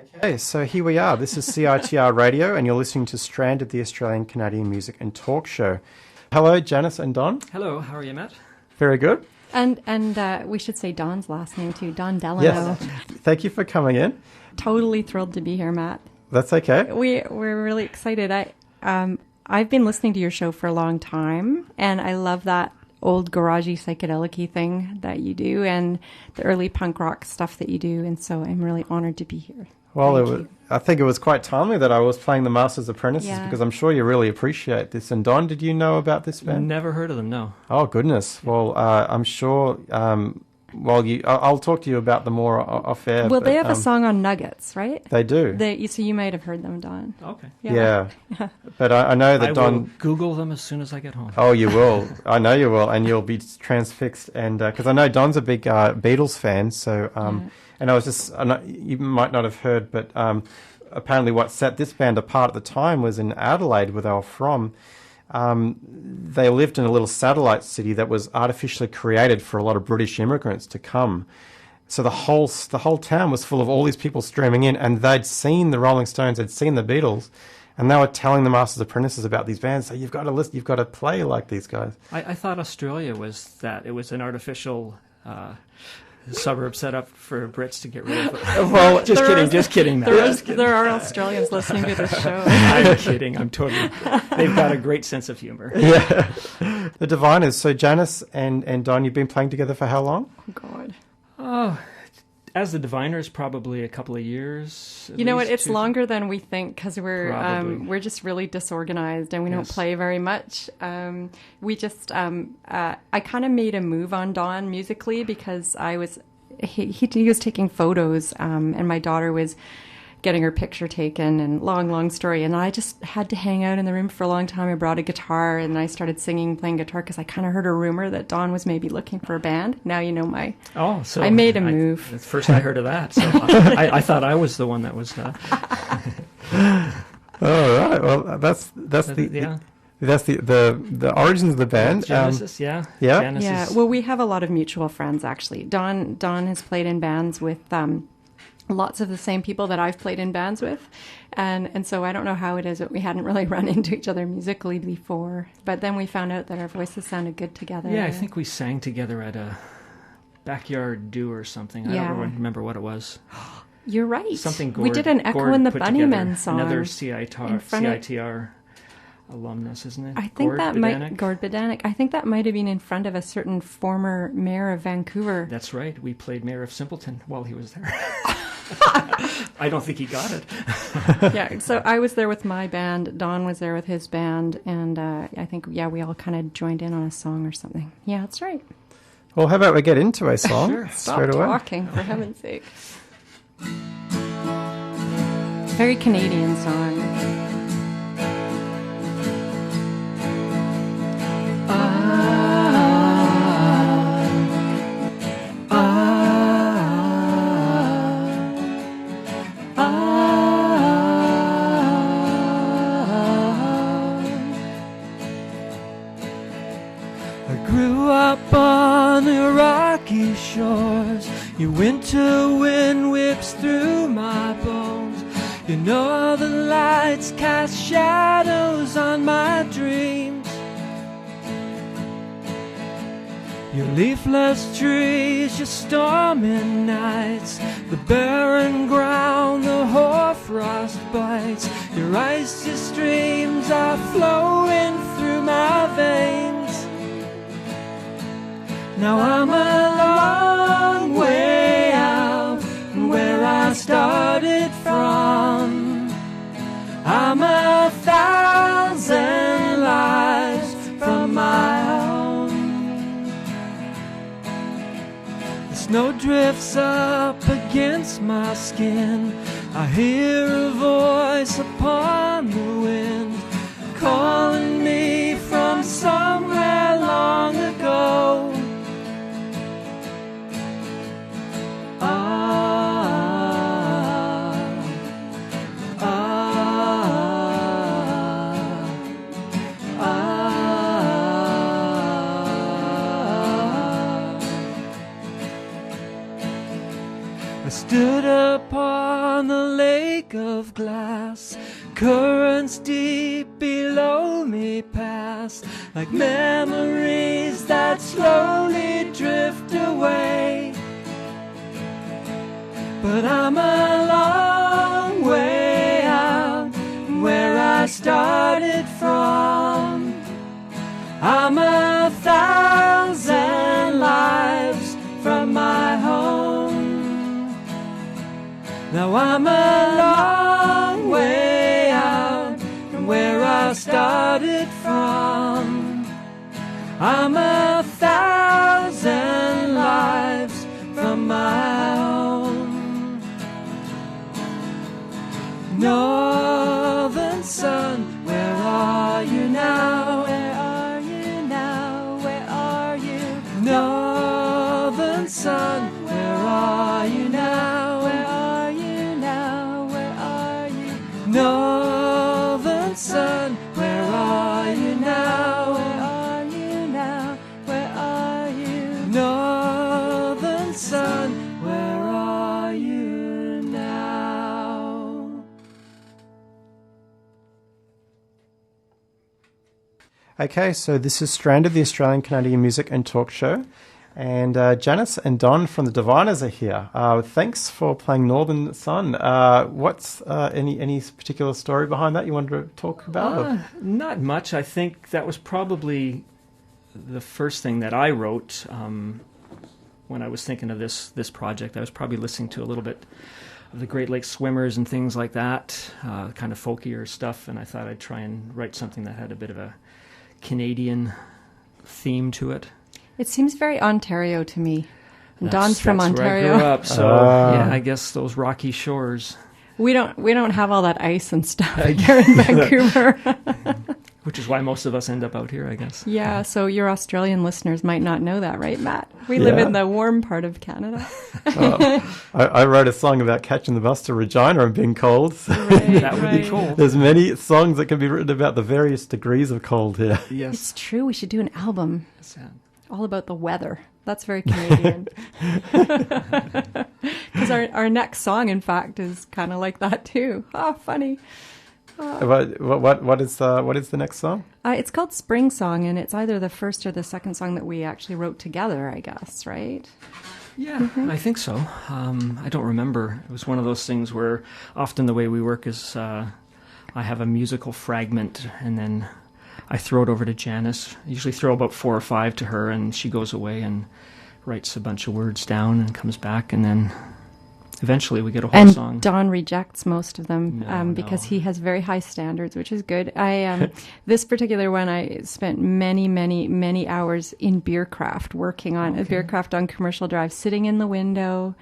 Okay, so here we are. This is CiTR Radio, and you're listening to Stranded, the Australian Canadian Music and Talk Show. Hello, Janice and Don. Hello, how are you, Matt? Very good. And we should say Don's last name too, Don Delano. Yes. Thank you for coming in. Totally thrilled to be here, Matt. That's okay. We're really excited. I've been listening to your show for a long time, and I love that old garagey psychedelic-y thing that you do and the early punk rock stuff that you do, and so I'm really honored to be here. Well, I think it was quite timely that I was playing the Masters Apprentices because I'm sure you really appreciate this. And Don, did you know about this band? Never heard of them, no. Oh, goodness. Well, I'm sure... I'll talk to you about them more off air. Well, they have a song on Nuggets, right? They do. So you might have heard them, Don. Okay. Yeah. But I know that Don... I will Google them as soon as I get home. Oh, you will. I know you will, and you'll be transfixed. And because I know Don's a big Beatles fan, so and I was just you might not have heard, but apparently what set this band apart at the time was in Adelaide, where they were from. They lived in a little satellite city that was artificially created for a lot of British immigrants to come. So the whole town was full of all these people streaming in, and they'd seen the Rolling Stones, they'd seen the Beatles, and they were telling the Masters Apprentices about these bands. So you've got to listen, you've got to play like these guys. I thought Australia was that. It was an artificial suburb set up for Brits to get rid of. Well, just kidding. There are Australians listening to this show. I'm kidding. I'm totally. They've got a great sense of humor. Yeah, the Diviners. So Janice and Don, you've been playing together for how long? Oh God. Oh, as the Diviners, probably a couple of years. You know what? It's longer than we think because we're just really disorganized and we don't play very much. We just I kind of made a move on Don musically because he was taking photos and my daughter was getting her picture taken, and long story. And I just had to hang out in the room for a long time. I brought a guitar and I started playing guitar because I kind of heard a rumor that Don was maybe looking for a band. Now you know my... Oh, so I made a move. First I heard of that, so I thought I was the one that was... All right, well, that's the origins of the band. Genesis, Genesis. Yeah, well, we have a lot of mutual friends, actually. Don has played in bands with... lots of the same people that I've played in bands with. And so I don't know how it is that we hadn't really run into each other musically before. But then we found out that our voices sounded good together. Yeah, I think we sang together at a backyard do or something. I don't remember what it was. You're right. Something we did an Echo and the Bunnymen song. Another CiTR alumnus, isn't it? I think Gord Badanek. I think that might have been in front of a certain former mayor of Vancouver. That's right. We played Mayor of Simpleton while he was there. I don't think he got it. Yeah, so I was there with my band. Don was there with his band, and I think we all kind of joined in on a song or something. Yeah, that's right. Well, how about we get into a song? Sure. Stop talking, for heaven's sake. Very Canadian song. Your winter wind whips through my bones. Your northern lights cast shadows on my dreams. Your leafless trees, your stormy nights, the barren ground, the hoarfrost bites. Your icy streams are flowing through my veins. Now I'm a long way out from where I started from. I'm 1,000 lives from my home. The snow drifts up against my skin. I hear a voice upon the wind calling me from somewhere long ago. I stood upon the lake lake of glass. Currents deep below me pass, like memories that slowly drift away. But I'm a long way out where I started from. I'm 1,000 lives from my home. Now I'm a long way out from where I started from. I'm 1,000 lives from my home. Northern sun, where are you now? Where are you now? Where are you? Northern sun, where are you now? Where are you now? Where are you? Northern sun, where are you now? Where are you now? Where are you? Northern sun, where are you now? Okay, so this is Stranded, the Australian Canadian Music and Talk Show. And Janice and Don from the Diviners are here. Thanks for playing Northern Sun. What's any particular story behind that you wanted to talk about? Not much. I think that was probably the first thing that I wrote when I was thinking of this project. I was probably listening to a little bit of the Great Lakes Swimmers and things like that, kind of folkier stuff, and I thought I'd try and write something that had a bit of a Canadian theme to it. It seems very Ontario to me. Don's from Ontario. Where I grew up, so yeah, I guess those rocky shores. We don't have all that ice and stuff here in Vancouver. Which is why most of us end up out here, I guess. Yeah, so your Australian listeners might not know that, right, Matt? We live in the warm part of Canada. I wrote a song about catching the bus to Regina and being cold. So That would be cold. there's many songs that can be written about the various degrees of cold here. Yes. It's true. We should do an album Sad. all about the weather. That's very Canadian. Because our next song, in fact, is kind of like that too. Oh, funny. What is the next song? It's called Spring Song, and it's either the first or the second song that we actually wrote together, I guess, right? Yeah, I think so. I don't remember. It was one of those things where often the way we work is I have a musical fragment, and then I throw it over to Janice. I usually throw about 4 or 5 to her, and she goes away and writes a bunch of words down and comes back, and then eventually we get a whole song. And Don rejects most of them because he has very high standards, which is good. This particular one, I spent many hours in Beercraft working on Beercraft on Commercial Drive, sitting in the window,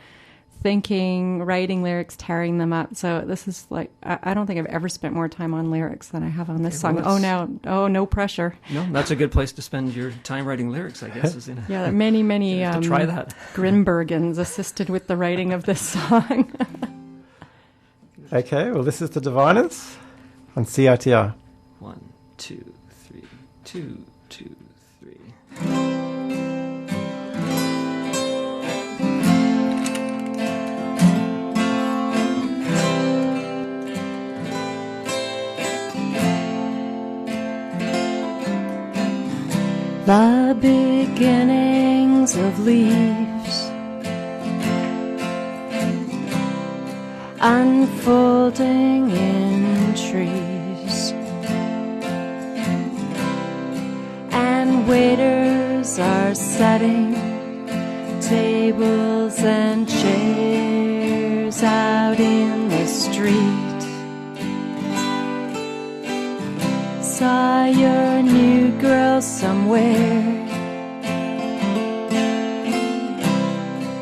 thinking, writing lyrics, tearing them up. So this is like, I don't think I've ever spent more time on lyrics than I have on this song. Well, no pressure. No, that's a good place to spend your time writing lyrics, I guess. Isn't it? Yeah, many to try that. Grimbergens assisted with the writing of this song. Okay, well, this is the Diviners on CiTR. 1, 2, 3, 2, 2, 3. The beginnings of leaves unfolding in trees, and waiters are setting tables and chairs out in the street. Saw your new girl somewhere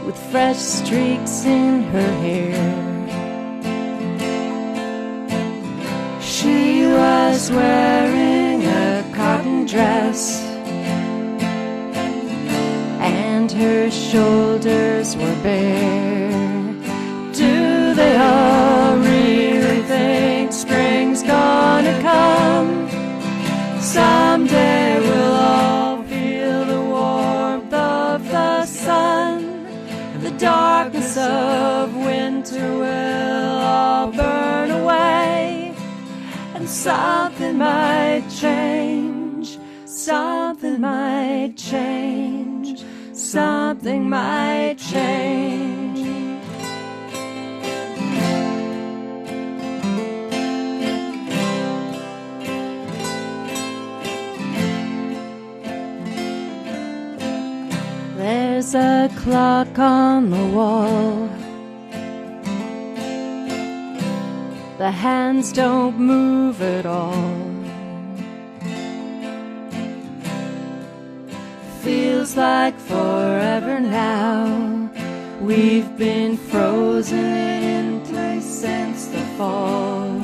with fresh streaks in her hair. She was wearing a cotton dress, and her shoulders were bare. Do they all really think spring's gonna come? Someday we'll all feel the warmth of the sun, and the darkness of winter will all burn something might change. Something might change. Something might change. There's a clock on the wall. The hands don't move at all. Feels like forever now. We've been frozen in place since the fall.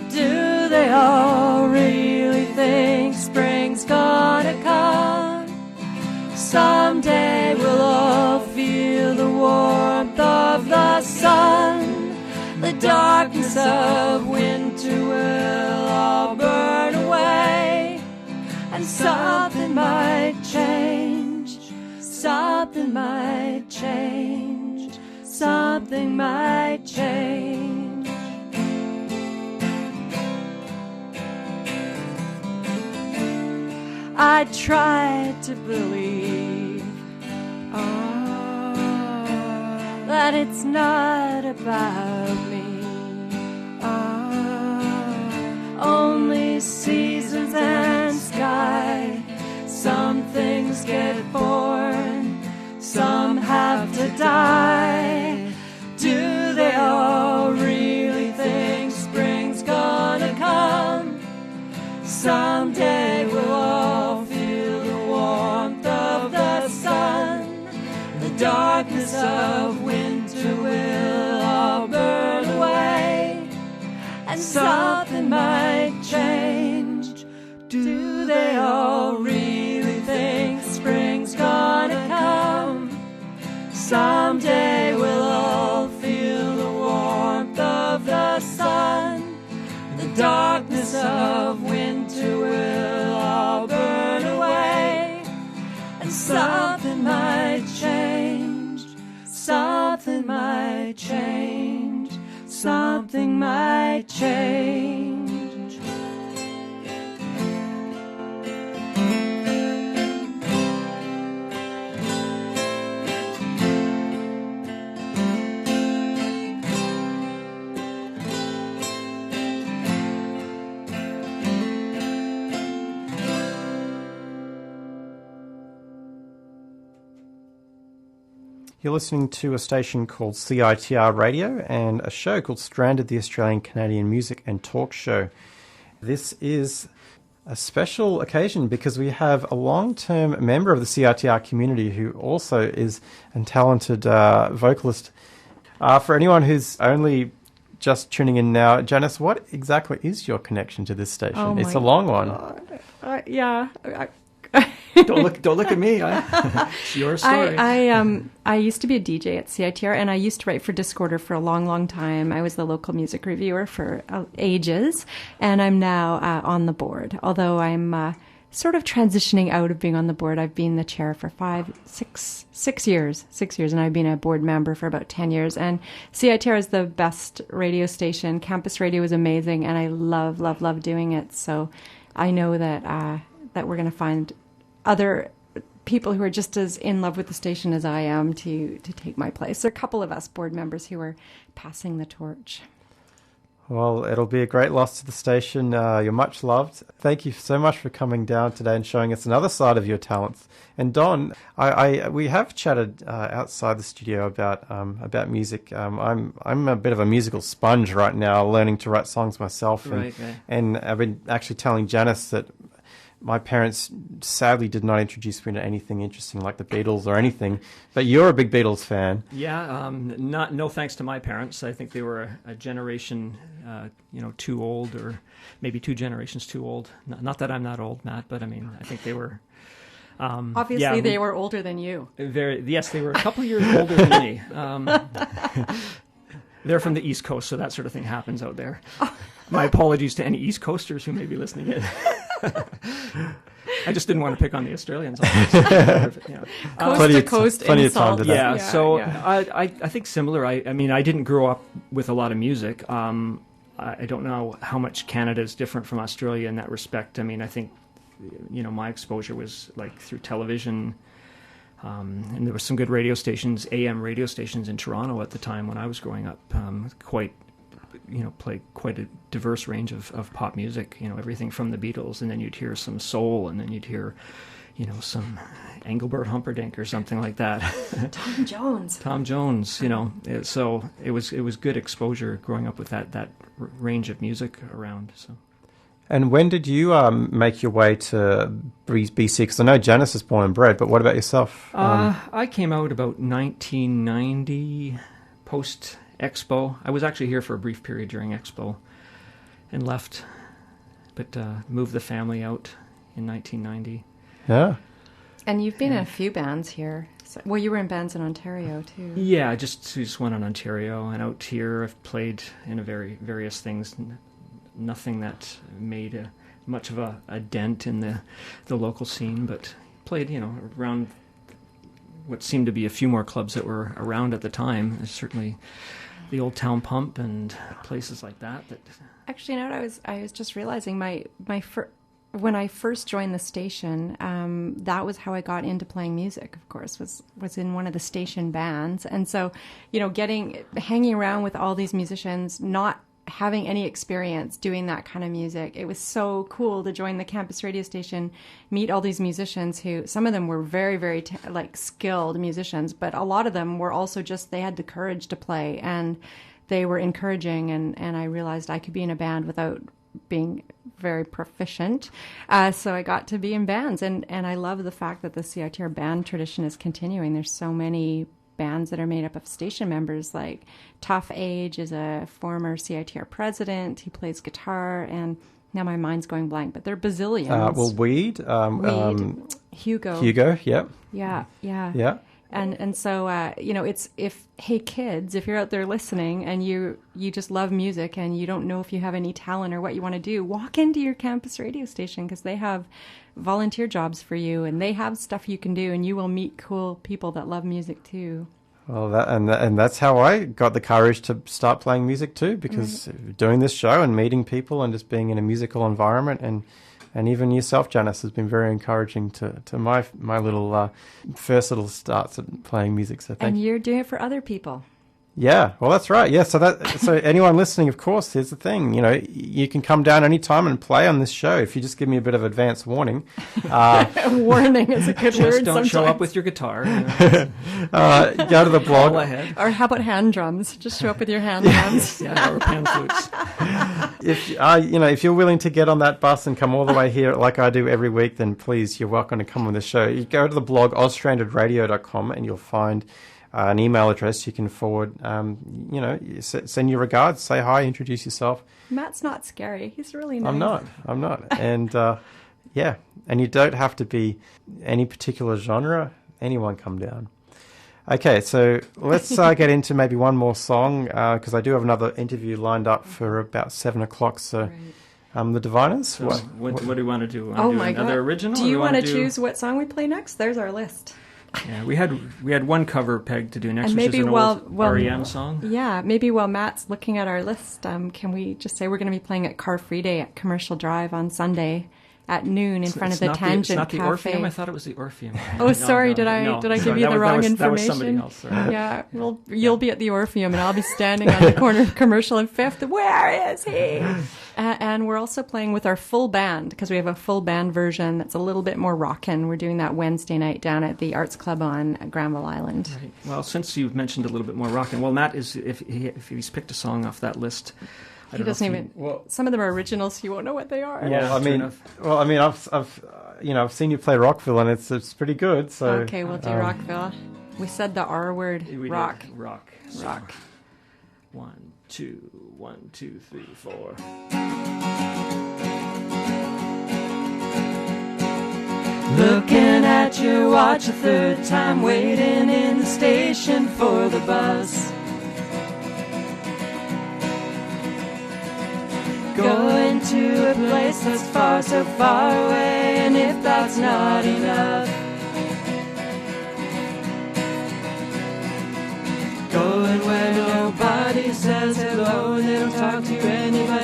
Do they all really think spring's gonna come? Someday we'll all feel the warmth of the sun. The darkness of winter will all burn away, and something might change. Something might change. Something might change. I tried to believe that it's not about me. Only seasons and sky. Some things get born, some have to die. Do they all really think spring's gonna come? Someday we'll all feel the warmth of the sun. The darkness of winter will all burn away, and something might change. Do they all really think spring's gonna come? Someday we'll all feel the warmth of the sun. The darkness of winter will all burn away, and something might change. Something might change. Something might change. You're listening to a station called CiTR Radio and a show called Stranded, the Australian Canadian Music and Talk Show. This is a special occasion because we have a long-term member of the CiTR community who also is a talented vocalist. For anyone who's only just tuning in now, Janice, what exactly is your connection to this station? Oh, it's a long one. Yeah. Don't look at me. It's your story. I used to be a DJ at CiTR, and I used to write for Discorder for a long, long time. I was the local music reviewer for ages, and I'm now on the board. Although I'm sort of transitioning out of being on the board. I've been the chair for 6 years, and I've been a board member for about 10 years. And CiTR is the best radio station. Campus radio is amazing, and I love, love, love doing it. So I know that that we're going to find other people who are just as in love with the station as I am to take my place. There are a couple of us board members who are passing the torch. Well, it'll be a great loss to the station. You're much loved. Thank you so much for coming down today and showing us another side of your talents. And Don, we have chatted outside the studio about music. I'm a bit of a musical sponge right now, learning to write songs myself. And I've been actually telling Janice that my parents sadly did not introduce me to anything interesting like the Beatles or anything, but you're a big Beatles fan. Yeah, no thanks to my parents. I think they were a generation, too old, or maybe 2 generations too old. Not that I'm not old, Matt, but I mean, I think they were. Obviously, they were older than you. Yes, they were a couple of years older than me. They're from the East Coast, so that sort of thing happens out there. My apologies to any East Coasters who may be listening in. I just didn't want to pick on the Australians. Coast to coast insult. I think similar. I mean, I didn't grow up with a lot of music. I don't know how much Canada is different from Australia in that respect. I mean, I think, my exposure was like through television, and there were some good radio stations, AM radio stations in Toronto at the time when I was growing up, played quite a diverse range of pop music, everything from the Beatles, and then you'd hear some soul, and then you'd hear, some Engelbert Humperdinck or something like that. Tom Jones, so it was good exposure growing up with that range of music around. So. And when did you make your way to BC? Because I know Janice is born and bred, but what about yourself? I came out about 1990, post-Expo. I was actually here for a brief period during Expo and left, but moved the family out in 1990. Yeah. And you've been in a few bands here. Well, you were in bands in Ontario, too. Yeah, just went on Ontario, and out here I've played in various things. Nothing that made much of a dent in the local scene, but played, around what seemed to be a few more clubs that were around at the time. There's certainly the Old Town Pump and places like that. Actually, I was just realizing when I first joined the station, that was how I got into playing music. Of course, was in one of the station bands, and so hanging around with all these musicians, not having any experience doing that kind of music. It was so cool to join the campus radio station, meet all these musicians who, some of them were very, very skilled musicians, but a lot of them were also they had the courage to play, and they were encouraging, and I realized I could be in a band without being very proficient. So I got to be in bands, and I love the fact that the CiTR band tradition is continuing. There's so many bands that are made up of station members, like Tough Age is a former CiTR president. He plays guitar, and now my mind's going blank, but they're bazillions. Weed. Hugo, yep. Yeah. And so, it's hey kids, if you're out there listening and you just love music and you don't know if you have any talent or what you want to do, walk into your campus radio station, because they have volunteer jobs for you, and they have stuff you can do, and you will meet cool people that love music too. Well, and that's how I got the courage to start playing music too, because doing this show and meeting people and just being in a musical environment, and even yourself, Janice, has been very encouraging to my little first little starts at playing music. So thank you. And you're doing it for other people. Yeah, well, that's right. Yeah, so anyone listening, of course, here's the thing. You can come down anytime and play on this show if you just give me a bit of advance warning. Warning is a good word. Just don't sometimes. show up with your guitar. Go to the blog. Or how about hand drums? Just show up with your hand drums. Yeah, or pan flutes. If you're willing to get on that bus and come all the way here like I do every week, then please, you're welcome to come on the show. You go to the blog ozstrandedradio.com and you'll find an email address you can forward. Send your regards, say hi, introduce yourself. Matt's not scary. He's really nice. I'm not. And and you don't have to be any particular genre. Anyone come down. Okay, so let's get into maybe one more song, because I do have another interview lined up for about 7 o'clock. So, right. The Diviners. So what do you want to do? Another original? Do you want to choose what song we play next? There's our list. Yeah, we had one cover pegged to do next, and which is an old REM song. Yeah, maybe while Matt's looking at our list, can we just say we're going to be playing at Car Free Day at Commercial Drive on Sunday at noon in front of the Tangent Cafe. It's not the Orpheum? I thought it was the Orpheum. Oh, sorry, did I give you the wrong information? That was somebody else. Sorry. Yeah, well, you'll be at the Orpheum, and I'll be standing on the corner of Commercial and Fifth. Where is he? And we're also playing with our full band, because we have a full band version that's a little bit more rockin'. We're doing that Wednesday night down at the Arts Club on Granville Island. Right. Well, since you've mentioned a little bit more rockin', well, Matt if he's picked a song off that list. He doesn't even. Well, some of them are originals. He won't know what they are. Yeah, I've seen you play Rockville, and it's pretty good. So okay, we'll do Rockville. We said the R word. Rock. Rock. 1, 2, 1, 2, 3, 4. Looking at your watch a third time, waiting in the station for the bus. Going to a place that's far, so far away, and if that's not enough, going where nobody says hello, and they don't talk to anybody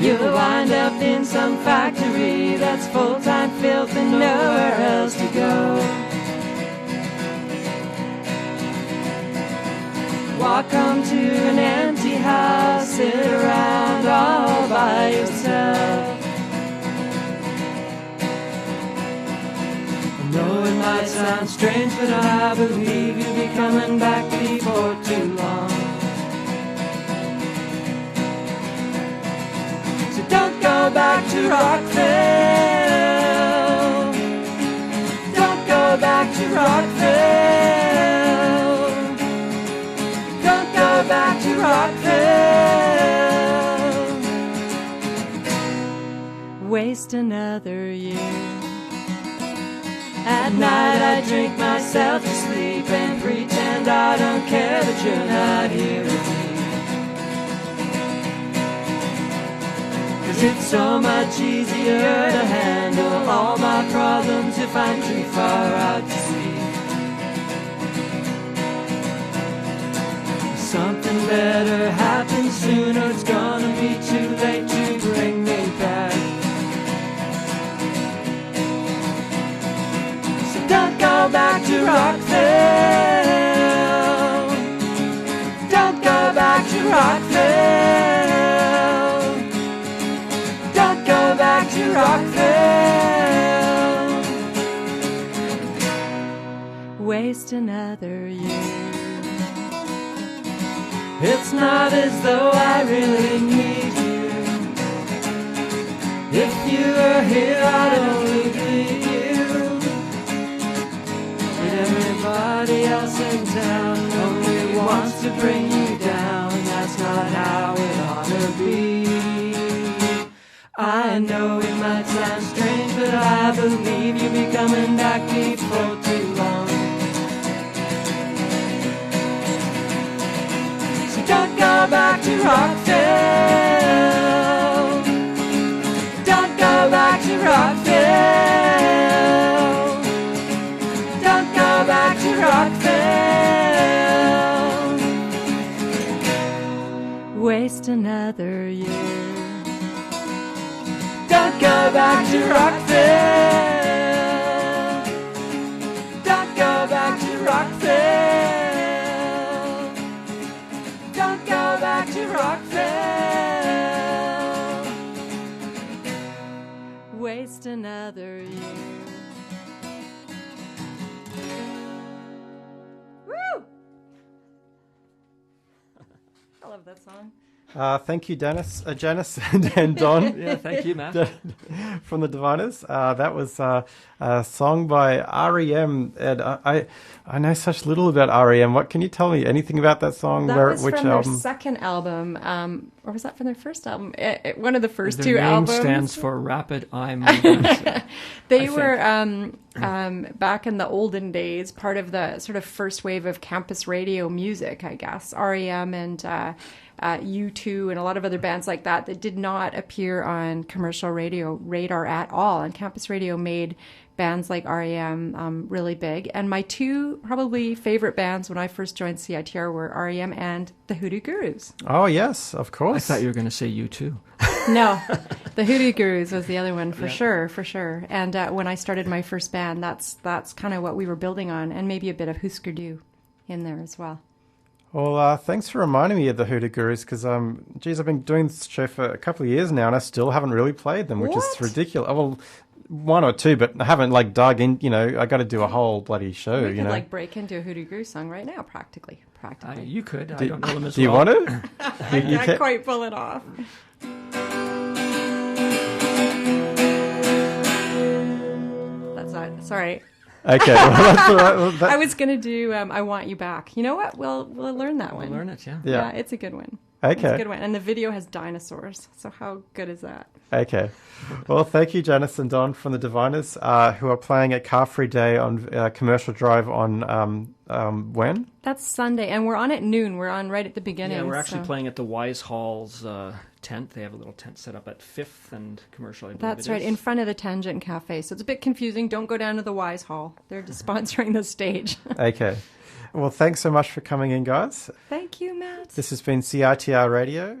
you'll wind up in some factory that's full-time filth and nowhere else to go. Walk home to an empty house, sit around all by yourself. I know it might sound strange, but I believe you'll be coming back before too long. So don't go back to Rockville. Don't go back to Rockville. Don't go back to Rockville. Waste another year. At night I drink myself to sleep and pretend I don't care that you're not here with me. 'Cause it's so much easier to handle all my problems if I'm too far out to sea. Something better happens sooner, it's gonna be too late to bring me back. Don't go back to Rockville. Don't go back to Rockville. Don't go back to Rockville. Waste another year. It's not as though I really need you. If you were here, I'd only bleed you. Everybody else in town only wants to bring you down. That's not how it ought to be. I know it might sound strange, but I believe you'll be coming back before too long. So don't go back to Rockville. Don't go back to Rockville. Back to Rockville. Waste another year. Don't go back to Rockville. Don't go back to Rockville. Don't go back to Rockville. Waste another year. I love that song. Thank you, Janice and Don. Yeah, thank you, Matt. From the Diviners. That was a song by REM. And I know such little about REM. What can you tell me? Anything about that song? That was from their second album, or was that from their first album? One of the first two albums. Their name stands for Rapid Eye Movement. They were back in the olden days, part of the sort of first wave of campus radio music, I guess. REM and U2 and a lot of other bands like that did not appear on commercial radio radar at all. And campus radio made bands like REM really big. And my two probably favorite bands when I first joined CiTR were REM and the Hoodoo Gurus. Oh, yes, of course. I thought you were going to say U2. No, the Hoodoo Gurus was the other one for sure. And when I started my first band, that's kind of what we were building on, and maybe a bit of Husker Du in there as well. Well, thanks for reminding me of the Hoodoo Gurus, because, I've been doing this show for a couple of years now, and I still haven't really played them, which is ridiculous. Well, one or two, but I haven't, dug in, I got to do a whole bloody show, We could, break into a Hoodoo Guru song right now, practically. You could. I don't know them as well. Do you want to? I can't quite pull it off. That's not, sorry. Okay, well, that's all right. Well, I was going to do I Want You Back. You know what? We'll learn that one. We'll learn it, yeah. Yeah, it's a good one. Okay. It's a good one. And the video has dinosaurs, so how good is that? Okay. Well, thank you, Janice and Don from the Diviners, who are playing at Car Free Day on Commercial Drive on when? That's Sunday, and we're on at noon. We're on right at the beginning. Yeah, we're actually playing at the Wise Hall's tent. They have a little tent set up at 5th and Commercial. That's right, in front of the Tangent Cafe. So it's a bit confusing. Don't go down to the Wise Hall. They're just sponsoring the stage. Okay. Well, thanks so much for coming in, guys. Thank you, Matt. This has been CiTR Radio.